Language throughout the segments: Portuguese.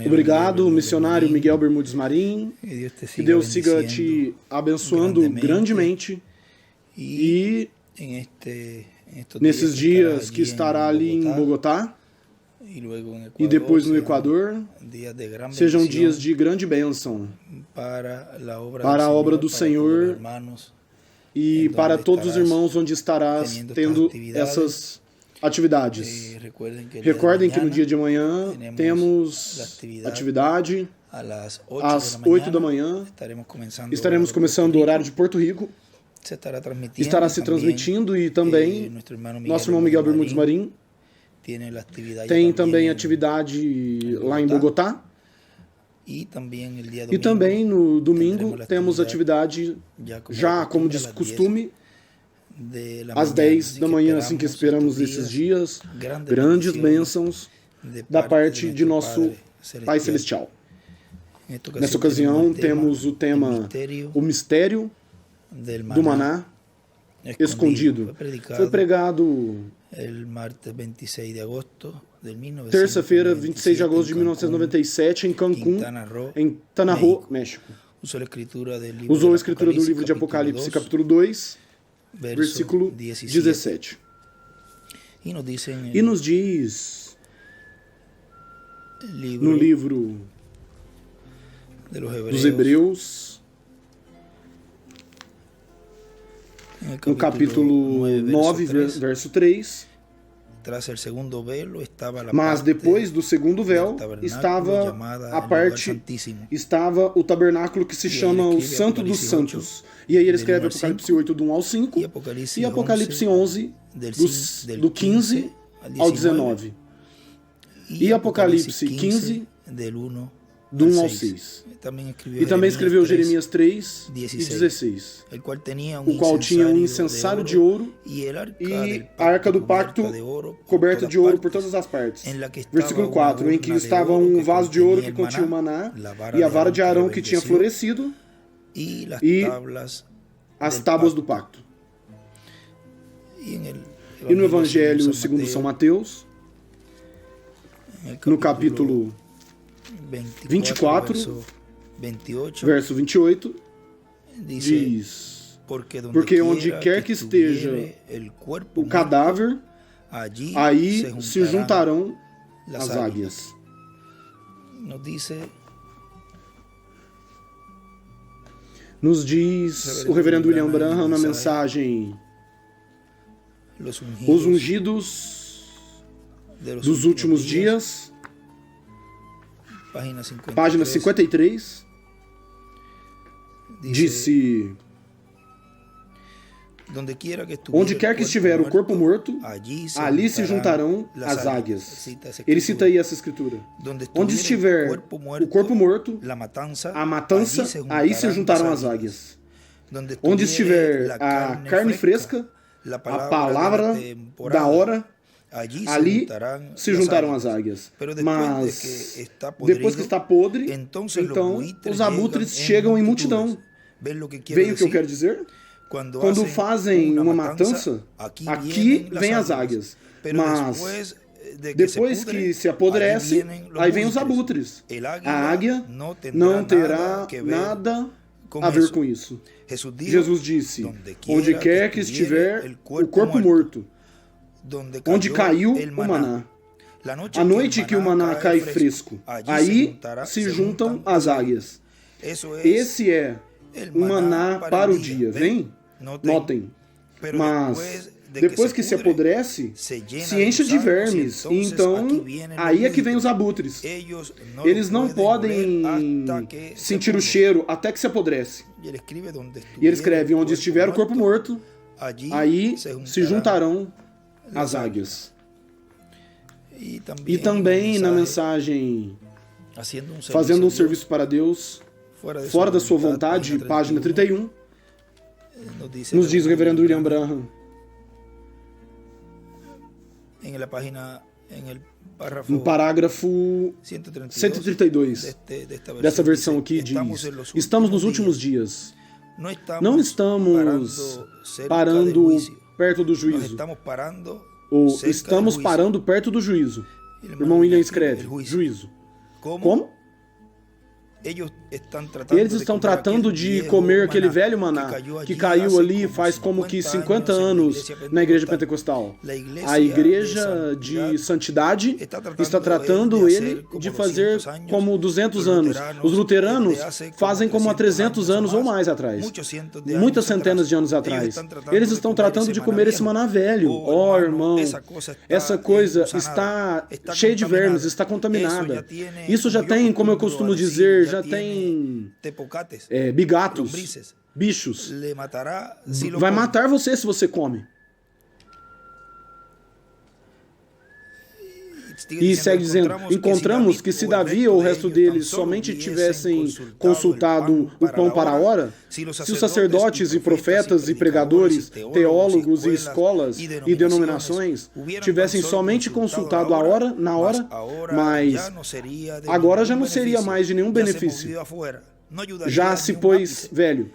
Obrigado, missionário Miguel Bermudes Marim. Que Deus siga te abençoando grandemente. E nesses dias que estará ali em Bogotá e depois no Equador, sejam dias de grande bênção para a obra do Senhor e para todos os irmãos onde estarás tendo essas atividades. Recordem que no dia de amanhã temos atividade às 8 da manhã. Estaremos começando o horário de Porto Rico. Estará se transmitindo e também nosso irmão Miguel Bermudes Marim tem também atividade lá em Bogotá. E também no domingo temos atividade, já como de costume, às 10 da manhã, assim que esperamos esses dias, grandes bênçãos da parte de nosso Pai Celestial. Nessa ocasião temos o tema O Mistério do Maná Escondido. Foi pregado terça-feira, 26 de agosto de 1997, em Cancún, em Quintana Roo, México. Usou a escritura do livro de Apocalipse, capítulo 2, versículo 17. E nos diz no livro dos Hebreus, no capítulo 9, verso 3, mas depois do segundo véu estava a parte, estava o tabernáculo que se chama o Santo dos Santos. E aí ele escreve Apocalipse 8, do 1 ao 5, e Apocalipse 11, do 15 ao 19. E Apocalipse 15, do 1 ao 6. E também escreveu Jeremias 3 e 16, o qual tinha um incensário de ouro e a arca do pacto coberta de ouro por todas as partes. Versículo 4, em que estava um vaso de ouro que continha o maná e a vara de Arão que tinha florescido e as tábuas do pacto. E no Evangelho segundo São Mateus, no capítulo 24, verso 28, diz: porque onde quer que esteja o cadáver, aí se juntarão as águias. Nos diz o reverendo William Branham na mensagem Os Ungidos dos Últimos Dias, página 53, disse: onde quer que estiver o corpo morto, ali se juntarão as águias. Ele cita aí essa escritura. Onde estiver o corpo morto, a matança, aí se juntarão as águias. Onde estiver a carne fresca, a palavra da hora, ali se juntaram as águias. Mas depois que está podre, então os abutres chegam em multidão. Veio o que eu quero dizer? Quando fazem uma matança, aqui vem as águias. Mas depois que se apodrece, aí vem os abutres. A águia não terá nada a ver com isso. Jesus disse: onde quer que estiver o corpo morto, onde caiu o maná, a noite que o maná cai fresco, aí se juntam as águias. Esse é o maná para o dia. Vem? Notem. Mas depois que se apodrece, se enche de vermes. E então, aí é que vem os abutres. Eles não podem sentir o cheiro até que se apodrece. E ele escreve: onde estiver o corpo morto, aí se juntarão as águias. E também na mensagem Fazendo um Serviço para Deus, fora da sua vontade, página 31, nos diz o reverendo William Branham, no parágrafo 132 dessa versão aqui, diz: estamos nos últimos dias. Não estamos parando perto do juízo. Ou estamos parando perto do juízo. O irmão William escreve: juízo. Como? Eles estão tratando de comer aquele velho maná que caiu ali faz como que 50 anos na igreja pentecostal. A igreja de santidade está tratando ele de fazer como 200 anos. Os luteranos fazem como há 300 anos ou mais atrás. Muitas centenas de anos atrás. Eles estão tratando de comer esse maná velho. Oh, irmão, essa coisa está cheia de vermes, está contaminada. Isso já tem, como eu costumo dizer, já tem bigatos, bichos. Vai matar você se você come. E segue dizendo, encontramos que se Davi ou o resto deles somente tivessem consultado o pão para a hora, se os sacerdotes e profetas e pregadores, teólogos e escolas e denominações tivessem somente consultado a hora, na hora, mas agora já não seria mais de nenhum benefício. Já se pôs velho.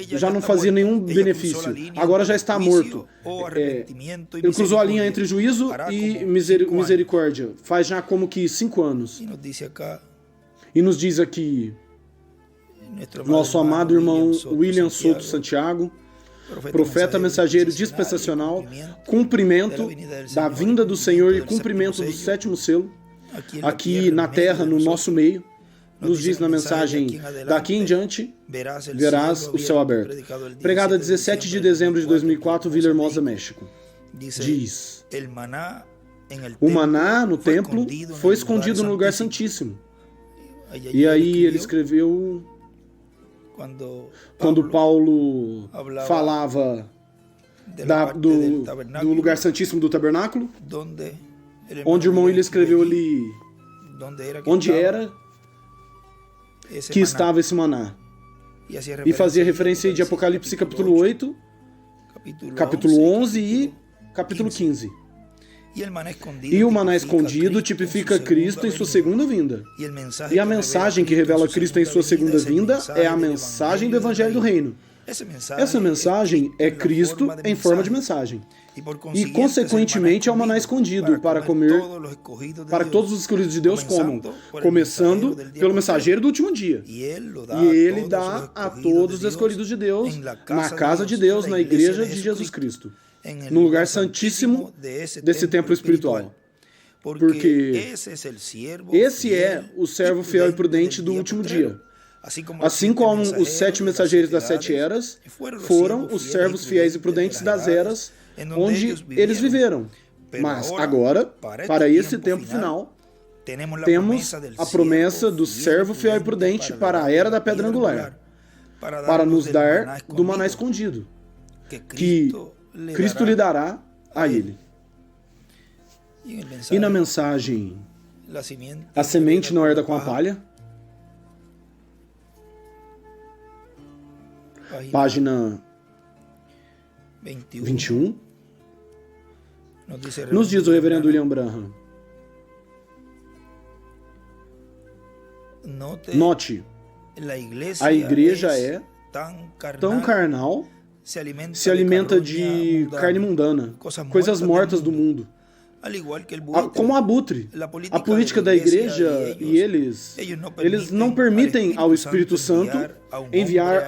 Já não fazia nenhum benefício. Agora já está morto. Ele cruzou a linha entre juízo e misericórdia. Faz já como que 5 anos. E nos diz aqui, nosso amado irmão William Souto Santiago, profeta mensageiro dispensacional, cumprimento da vinda do Senhor e cumprimento do 7º selo, aqui na terra, no nosso meio. Nos diz na mensagem, daqui em diante, verás o céu aberto. Pregada 17 de dezembro de 2004, Vila Hermosa, México. Diz, o maná no templo foi escondido no lugar santíssimo. E aí ele escreveu, quando Paulo falava do lugar santíssimo do tabernáculo, onde o irmão ele escreveu ali, onde era que estava esse maná. E fazia referência de Apocalipse capítulo 8, capítulo 11 e capítulo 15. E o maná escondido tipifica Cristo em sua segunda vinda. E a mensagem que revela Cristo em sua segunda vinda é a mensagem do Evangelho do Reino. Essa mensagem é Cristo em forma de mensagem. E, consequentemente, é o maná escondido para comer, para que todos os escolhidos de Deus comam, começando pelo mensageiro do último dia. E ele dá a todos os escolhidos de Deus, na casa de Deus, na igreja de Jesus Cristo, no lugar santíssimo desse templo espiritual. Porque esse é o servo fiel e prudente do último dia. Assim como os 7 mensageiros das 7 eras foram os servos fiéis e prudentes das eras onde eles viveram. Mas agora, para esse tempo final, temos a promessa do servo fiel e prudente para a era da pedra angular, para nos dar do maná escondido, que Cristo lhe dará a ele. E na mensagem, a semente não herda com a palha, página 21, nos diz o reverendo William Branham, note, a igreja é tão carnal, se alimenta de carne mundana, coisas mortas do mundo, como abutre. A política da igreja e eles não permitem ao Espírito Santo enviar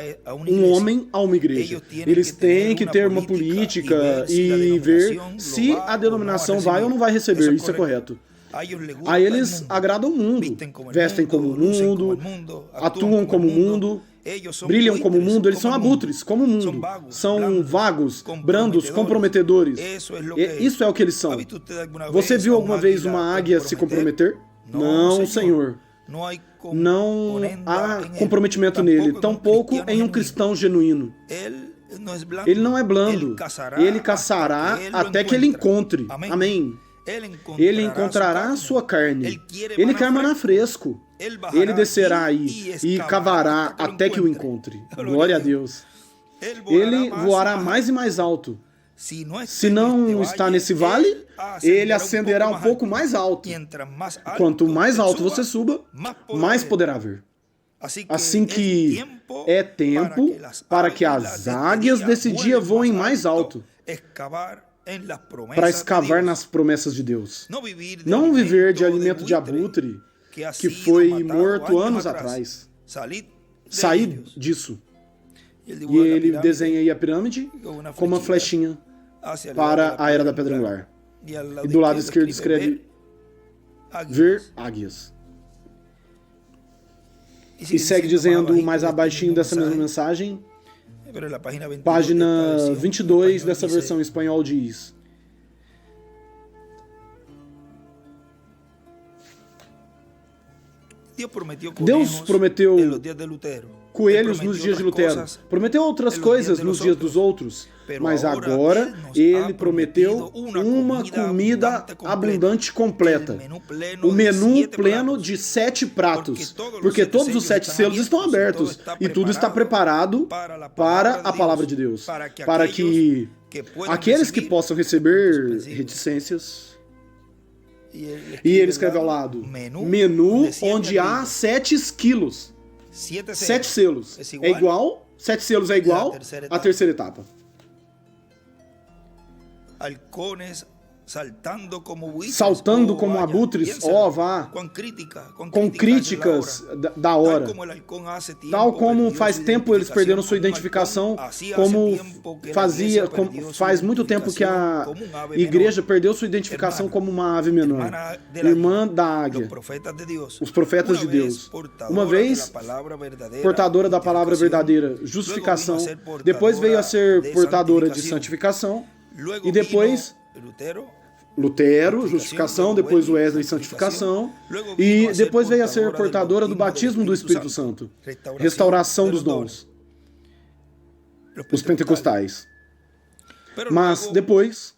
um homem a uma igreja. Eles têm que ter uma política e ver se a denominação vai ou não vai receber. Isso é correto. A eles agrada o mundo, vestem como o mundo, atuam como o mundo, brilham como o mundo, eles são abutres, como o mundo. São vagos, brandos, comprometedores. Isso é o que eles são. Você viu alguma vez uma águia se comprometer? Não, Senhor. Não há comprometimento nele, tampouco em um cristão genuíno. Ele não é blando. Ele caçará até que ele encontre. Amém. Ele encontrará a sua carne. Ele quer maná fresco. Ele descerá aí e cavará até que o encontre. Glória a Deus. Ele voará mais e mais alto. Se não está nesse vale, ele ascenderá um pouco mais alto. Quanto mais alto você suba, mais poderá ver. Assim que é tempo para que as águias desse dia voem mais alto, para escavar nas promessas de Deus. Não viver de alimento de abutre, que foi morto anos atrás. Saí disso. E ele desenha aí a pirâmide com uma flechinha para a Era da Pedra Angular. E do lado esquerdo escreve ver águias. E segue dizendo mais abaixinho dessa mesma mensagem, página 22 dessa versão em espanhol diz: Deus prometeu coelhos nos dias de Lutero, prometeu outras coisas nos dias dos outros, mas agora ele prometeu uma comida abundante completa, o menu pleno de 7 pratos, porque todos os 7 selos estão abertos e tudo está preparado para a palavra de Deus, para que aqueles que possam receber reticências. E ele escreve ao lado, menu onde há 7 quilos. 7 selos. É igual, 7 selos é igual à terceira etapa. Saltando como abutres, vá, com críticas da hora. Tal como faz tempo eles perderam sua identificação, faz muito tempo que a igreja perdeu sua identificação como uma ave menor, irmã da águia, os profetas de Deus. Uma vez, portadora da palavra verdadeira, justificação, depois veio a ser portadora de santificação, e depois Lutero, justificação, depois Wesley, santificação, e depois veio a ser portadora do batismo do Espírito Santo, restauração dos dons, os pentecostais. Mas depois,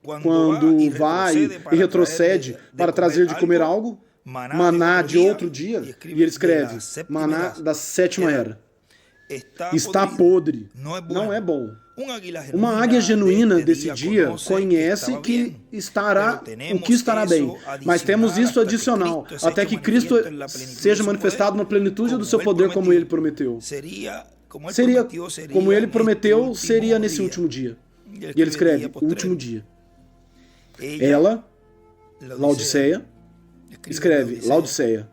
quando vai e retrocede para trazer de comer algo, maná de outro dia, e ele escreve, maná da 7ª era, está podre, não é bom. Uma águia genuína desse dia conhece o que estará bem, mas temos isso adicional, até que Cristo seja manifestado na plenitude do seu poder como ele prometeu. Seria como ele prometeu, seria nesse último dia. E ele escreve, o último dia. Ela, Laodiceia, escreve, Laodiceia,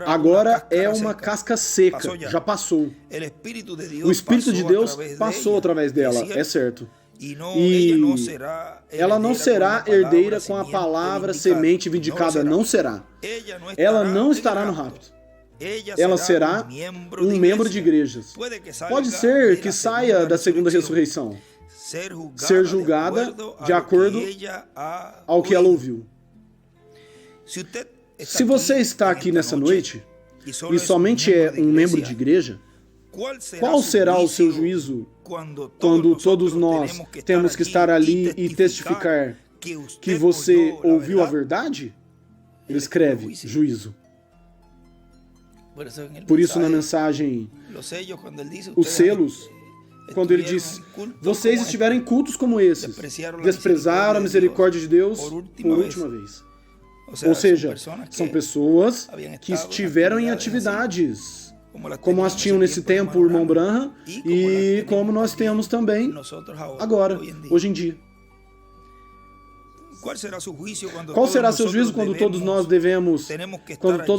agora é uma casca seca, já passou. O Espírito de Deus passou através dela, é certo. E ela não será herdeira com a palavra semente vindicada, não será. Ela não estará no rapto. Ela será um membro de igrejas. Pode ser que saia da segunda ressurreição, ser julgada de acordo ao que ela ouviu. Se você está aqui nessa noite e somente é um membro de igreja, qual será o seu juízo quando todos nós temos que estar ali e testificar que você ouviu a verdade? Ele escreve, juízo. Por isso, na mensagem, os selos, quando ele diz, vocês estiveram em cultos como esses, desprezaram a misericórdia de Deus por última vez. Ou seja, são pessoas que estiveram em atividades, como as tinham nesse tempo o irmão Branham e como nós temos também agora, hoje em dia. Qual será seu juízo quando todos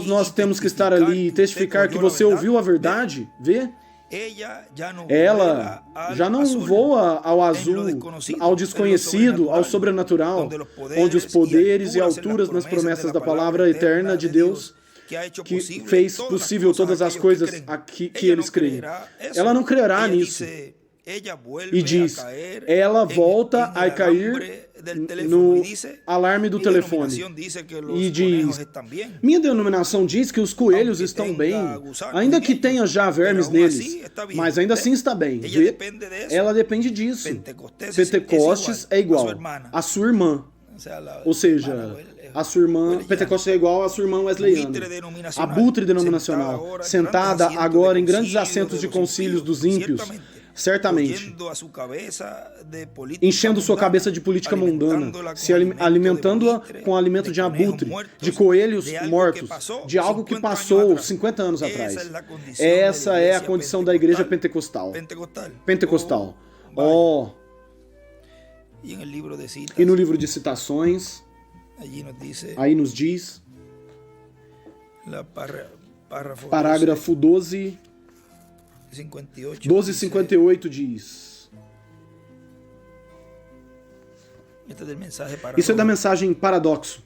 nós temos que estar ali e testificar que você ouviu a verdade? Vê? Ela já não voa ao azul, ao desconhecido, ao sobrenatural, onde os poderes e alturas nas promessas da palavra eterna de Deus que fez possível todas as coisas que eles creem. Ela não crerá nisso. E diz, ela volta a cair no alarme do telefone e diz, minha denominação diz que os coelhos estão bem, ainda que tenha já vermes neles, mas ainda assim está bem. Vê? Ela depende disso. Pentecostes é igual a sua irmã, ou seja, a sua irmã, Pentecostes é igual a sua irmã wesleyana, abutre denominacional, sentada agora em grandes assentos de concílios dos ímpios, certamente, enchendo sua cabeça de política mundana, se alimentando-a com alimento de abutre, de coelhos mortos, de algo que passou 50 anos atrás. Essa é a condição da igreja pentecostal. E no livro de citações, aí nos diz, Parágrafo 12:58 diz. Isso é da mensagem Paradoxo.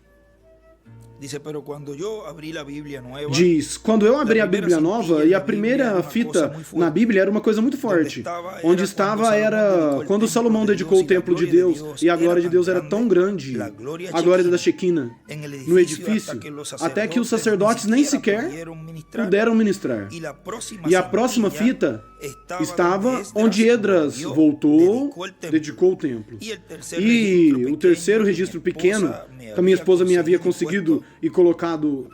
Diz, quando eu abri a Bíblia Nova, e a primeira fita na Bíblia era uma coisa muito forte. Onde estava era quando Salomão dedicou o templo de Deus, e a glória de Deus era tão grande, a glória da Shequina, no edifício, até que os sacerdotes nem sequer puderam ministrar. E a próxima fita estava onde Esdras voltou, dedicou o templo. E o terceiro registro pequeno, que a minha esposa me havia conseguido e colocado.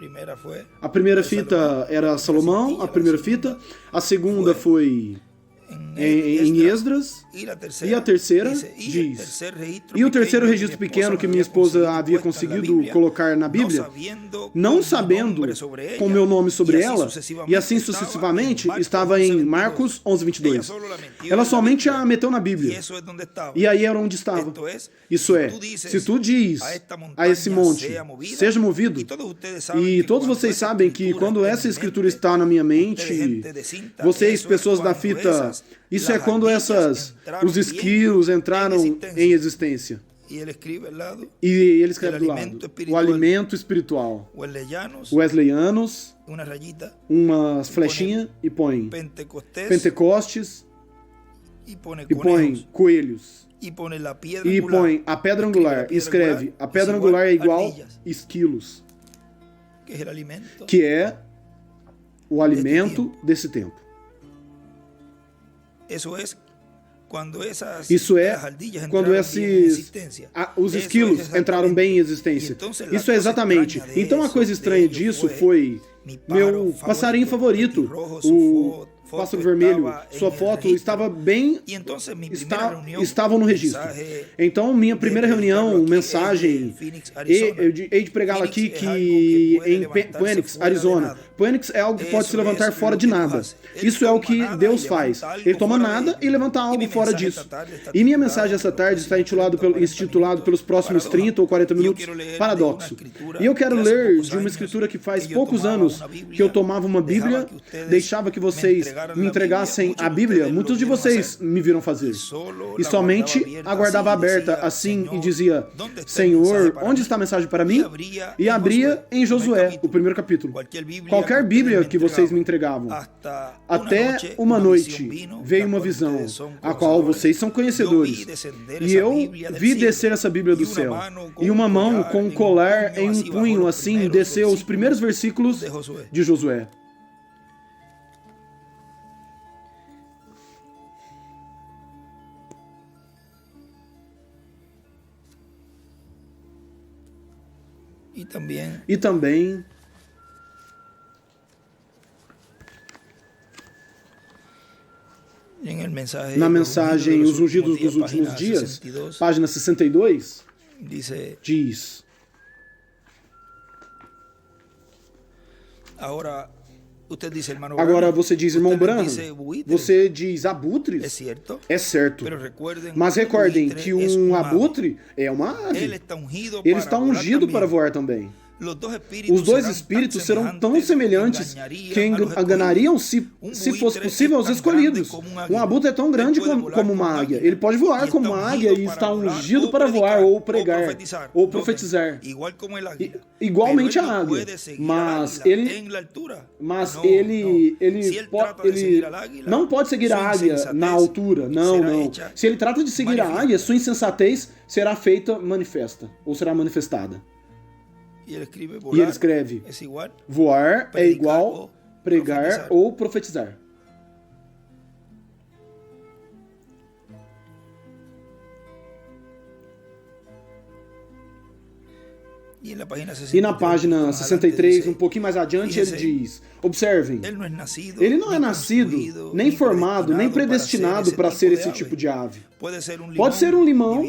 A primeira fita era Salomão, a primeira fita. A segunda foi em Esdras, e a terceira diz, e o terceiro registro pequeno que minha esposa havia conseguido colocar na Bíblia, não sabendo com meu nome sobre ela, e assim sucessivamente, estava em Marcos 11:22. Ela somente a meteu na Bíblia, e aí era onde estava. Isso é, se tu diz a esse monte, seja movido, e todos vocês sabem que quando essa escritura está na minha mente, vocês, pessoas da fita, isso é quando os esquilos entraram em existência. E ele escreve do lado, o alimento espiritual. Wesleyanos, uma flechinha, e põe Pentecostes, e põe coelhos, e põe a pedra angular, e escreve, a pedra angular é igual esquilos, que é o alimento desse tempo. Isso é quando os esquilos entraram bem em existência. Isso é exatamente. Então a coisa estranha disso foi meu passarinho favorito, o pássaro vermelho, sua foto estava bem, estavam no registro. Então, minha primeira reunião, mensagem, hei de pregá-la aqui que em Phoenix, Arizona. Phoenix é algo que pode se levantar fora de nada. Isso é o que Deus faz. Ele toma nada e levanta algo fora disso. E minha mensagem essa tarde está intitulado pelos próximos 30 ou 40 minutos, Paradoxo. E eu quero ler de uma escritura que faz poucos anos que eu tomava uma Bíblia, deixava que vocês me entregassem a Bíblia, muitos de vocês me viram fazer. E somente aguardava aberta assim e dizia, Senhor, onde está a mensagem para mim? E abria em Josué, o primeiro capítulo. Qualquer Bíblia que vocês me entregavam. Até uma noite veio uma visão, a qual vocês são conhecedores. E eu vi descer essa Bíblia do céu. E uma mão com um colar em um punho assim desceu os primeiros versículos de Josué. E também na mensagem Os Ungidos dos Últimos Dias, página 62, diz: Agora você diz, irmão Branham, você diz abutres? É certo. Mas recordem que um abutre é uma ave. Ele está ungido para voar também. Os dois espíritos serão tão semelhantes que enganariam, se fosse possível, os escolhidos. Um abutre é tão grande como uma águia. Ele pode voar como uma águia e está ungido para voar, ou pregar, ou profetizar. Igualmente a águia. Mas ele não pode seguir a águia na altura. Não. Se ele trata de seguir a águia, sua insensatez será feita manifesta, ou será manifestada. E ele escreve, voar é igual pregar ou profetizar. E na página 63, um pouquinho mais adiante, ele diz, observem, ele não é nascido, nem formado, nem predestinado para ser esse tipo de ave. Pode ser um limão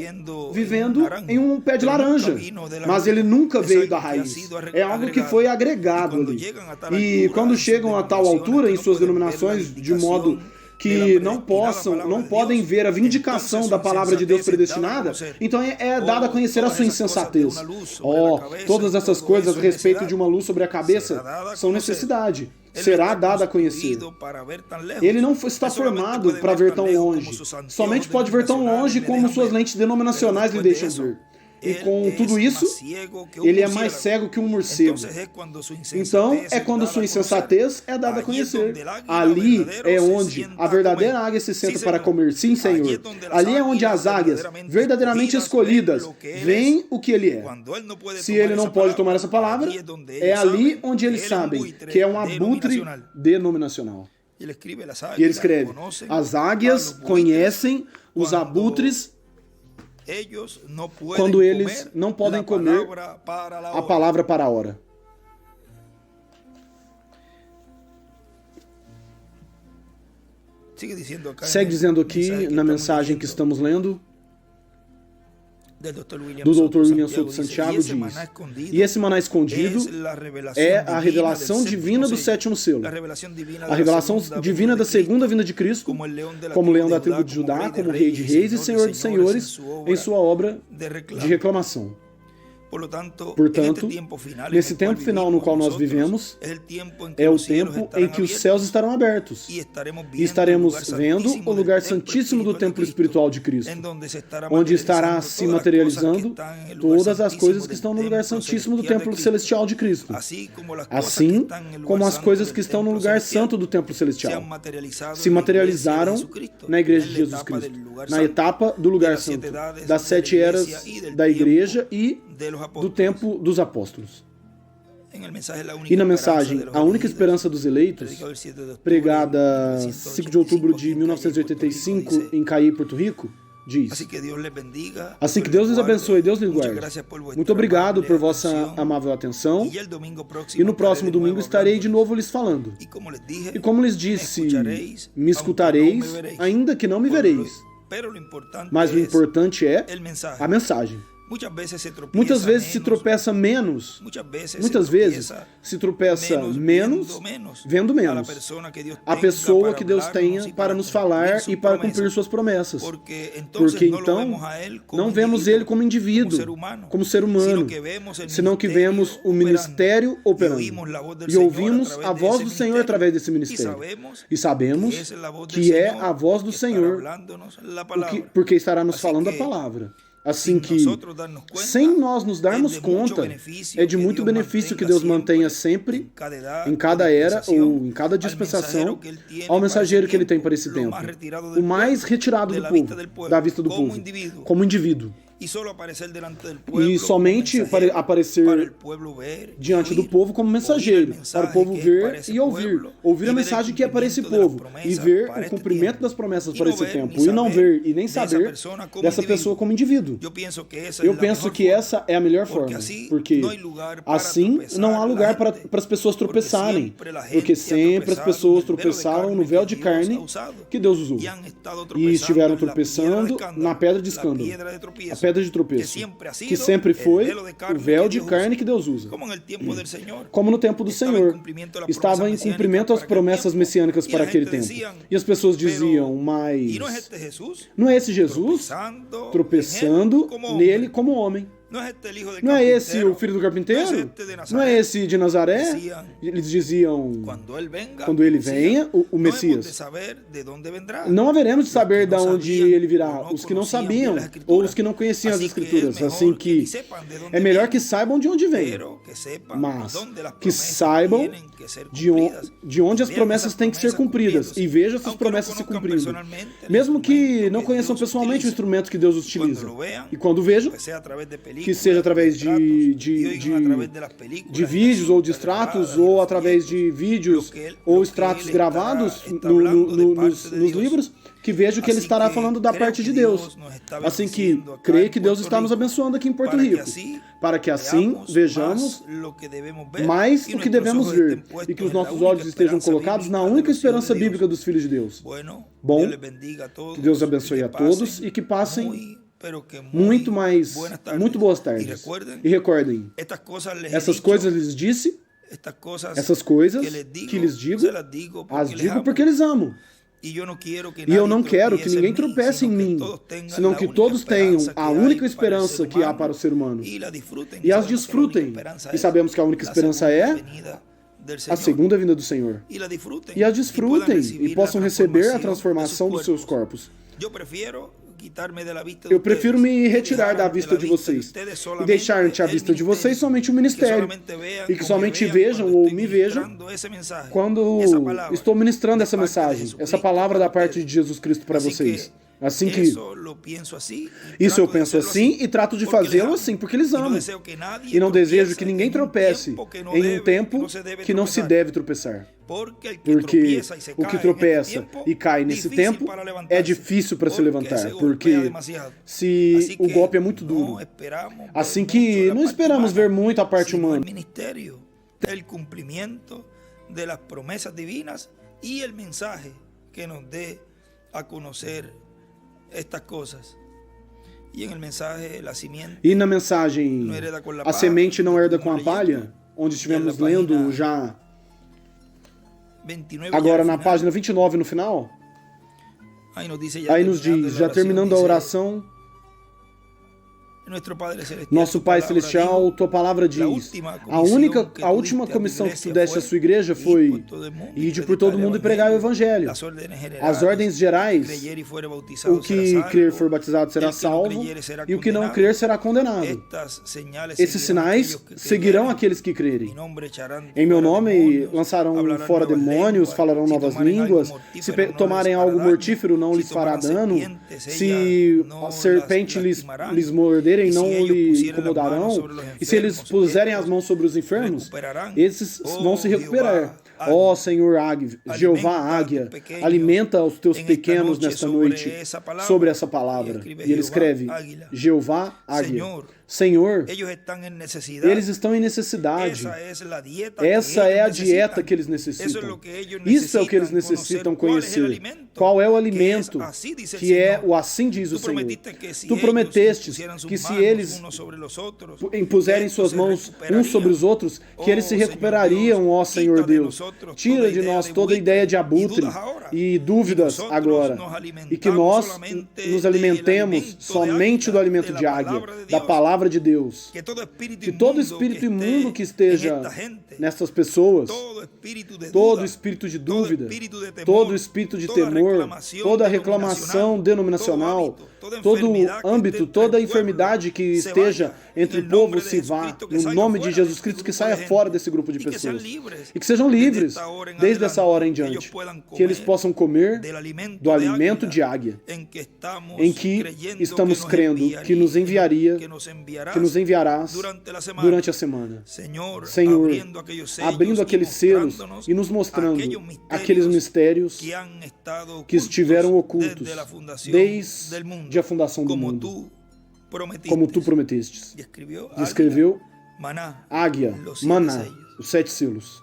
vivendo em um pé de laranja, mas ele nunca veio da raiz. É algo que foi agregado ali. E quando chegam a tal altura, em suas denominações, de modo que não podem ver a vindicação da palavra de Deus predestinada, então é dada a conhecer a sua insensatez. Todas essas coisas a respeito de uma luz sobre a cabeça são necessidade. Será dada a conhecer. Ele não está formado para ver tão longe. Somente pode ver tão longe como suas lentes denominacionais lhe deixam ver. E com tudo isso, ele é mais cego que um morcego. Então, é quando sua insensatez é dada a conhecer. Ali é onde a verdadeira águia se senta para comer. Sim, Senhor. Ali é onde as águias, verdadeiramente escolhidas, veem o que ele é. Se ele não pode tomar essa palavra, é ali onde eles sabem que é um abutre denominacional. E ele escreve: as águias conhecem os abutres quando eles não podem comer a palavra para a hora. Segue dizendo aqui na mensagem que estamos lendo, do Dr. William Souto Santiago, diz: e esse maná escondido é a revelação divina do sétimo selo, a revelação divina da segunda vinda de Cristo, como leão da tribo de Judá, como rei de reis e senhor de senhores, em sua obra de reclamação. Portanto, nesse tempo final no qual nós vivemos, é o tempo em que os céus estarão abertos e estaremos vendo o lugar santíssimo do templo espiritual de Cristo, onde estará se materializando todas as coisas que estão no lugar santíssimo do templo celestial de Cristo, assim como as coisas que estão no lugar santo do templo celestial se materializaram na igreja de Jesus Cristo, na etapa do lugar santo, das 7 eras da igreja e do tempo dos apóstolos. E na mensagem A Única Esperança dos Eleitos, pregada 5 de outubro de 1985 em Caí, Porto Rico, diz: assim que Deus lhes abençoe e Deus lhes guarde. Muito obrigado por vossa amável atenção, e no próximo domingo estarei de novo lhes falando. E como lhes disse, me escutareis, ainda que não me vereis. Mas o importante é a mensagem. Muitas vezes se tropeça menos, muitas vezes se tropeça menos, vendo menos. A pessoa que Deus tenha para nos falar e para cumprir suas promessas. Porque então não vemos Ele como indivíduo, como ser humano, senão que vemos o ministério operando. E ouvimos a voz do Senhor através desse ministério. E sabemos que é a voz do Senhor, porque estará nos falando a palavra. Assim que, sem nós nos darmos conta, é de muito benefício que Deus mantenha sempre, em cada era ou em cada dispensação, ao mensageiro que Ele tem para esse tempo, o mais retirado do povo, da vista do povo, como indivíduo. E somente aparecer diante do povo como mensageiro, para o povo ver e ouvir a mensagem que é para esse povo, e ver o cumprimento das promessas para esse tempo, e não ver e nem saber dessa pessoa como indivíduo. Eu penso que essa é a melhor forma, porque assim não há lugar para as pessoas tropeçarem, porque sempre as pessoas tropeçaram no véu de carne que Deus usou, e estiveram tropeçando na pedra de escândalo, a pedra de tropeço, que sempre foi o véu de carne que Deus usa. Como no tempo do Senhor, estava em cumprimento às promessas messiânicas para aquele tempo. E as pessoas diziam, mas não é esse Jesus tropeçando nele como homem? Não é esse o filho do carpinteiro? Não é esse de Nazaré? Eles diziam, quando ele venha, o Messias. Não haveremos de saber de onde ele virá, os que não sabiam, ou os que não conheciam as Escrituras. Assim que é melhor que saibam de onde vem, mas que saibam de onde as promessas têm que ser cumpridas, e vejam essas promessas se cumprindo. Mesmo que não conheçam pessoalmente o instrumento que Deus utiliza. E quando vejam, que seja através de vídeos ou de extratos, ou através de vídeos ou extratos gravados nos livros, que veja que ele estará falando da parte de Deus. Assim que creio que Deus está nos abençoando aqui em Porto Rico, para que assim vejamos mais o que devemos ver, e que os nossos olhos estejam colocados na única esperança bíblica dos filhos de Deus. Bom, que Deus abençoe a todos e que passem muito boas tardes. E recordem, essas coisas lhes disse, essas coisas que lhes digo, as digo porque eles amam. E eu não quero que ninguém tropece em mim, senão que todos tenham a única esperança que há para o ser humano. E as desfrutem. E sabemos que a única esperança é a segunda vinda do Senhor. E as desfrutem e possam receber a transformação dos seus corpos. Eu prefiro me retirar da vista de vocês e deixar ante a vista de vocês somente o ministério, e que somente vejam ou me vejam quando estou ministrando essa mensagem, essa palavra da parte de Jesus Cristo para vocês. Assim que isso eu penso assim e trato de fazê-lo assim, porque eles amam. E não desejo que ninguém tropece em um tempo que não se deve tropeçar. Porque o que tropeça e cai nesse tempo é difícil para se levantar, porque se o golpe é muito duro. Assim que não esperamos ver muito a parte humana. El cumprimento de las promesas divinas y el mensaje que nos dé a conocer estas cosas. E na mensagem, a semente não herda com a palha, onde estivemos lendo já agora na página 29 no final, aí nos diz, já terminando a oração, nosso Pai Celestial, tua palavra diz, a última comissão que tu deste à sua igreja foi ide por todo mundo e pregar o evangelho. As ordens gerais, o que crer for batizado será salvo e o que não crer será condenado. Esses sinais seguirão aqueles que crerem. Em meu nome lançarão fora demônios, falarão novas línguas, se tomarem algo mortífero não lhes fará dano, se a serpente lhes morder, não lhe incomodarão, e se eles puserem as mãos sobre os enfermos, esses vão se recuperar. Ó Senhor Jeová Águia, alimenta os teus pequenos nesta noite sobre essa palavra. E ele escreve, Jeová Águia. Senhor, eles estão em necessidade. Essa é a dieta que eles necessitam. Isso é o que eles necessitam conhecer. Qual é o alimento que é o assim diz o Senhor. Tu prometestes que se eles impuserem suas mãos uns sobre os outros, que eles se recuperariam, ó Senhor Deus. Tira de nós toda a ideia de abutre e dúvidas agora. E que nós nos alimentemos somente do alimento de águia, da palavra de Deus. Que todo espírito imundo que esteja nessas pessoas, todo espírito de dúvida, todo espírito de temor, toda reclamação denominacional, todo âmbito, toda enfermidade que esteja entre o povo se vá, no nome de Jesus Cristo, que saia fora desse grupo de pessoas. E que sejam livres desde essa hora em diante. Que eles possam comer do alimento de águia, em que estamos crendo que nos enviarás durante a semana. Senhor, abrindo aqueles selos e nos mostrando aqueles mistérios que estiveram ocultos desde a fundação do mundo, como tu prometestes. Descreveu águia, maná, os 7 selos.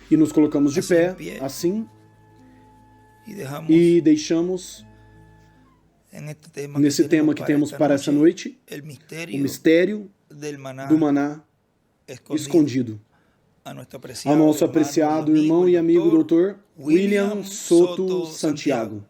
E nos colocamos de pé, assim, e deixamos, nesse tema que temos para essa noite, o mistério do maná escondido. Ao nosso apreciado irmão e amigo Dr. William Soto Santiago.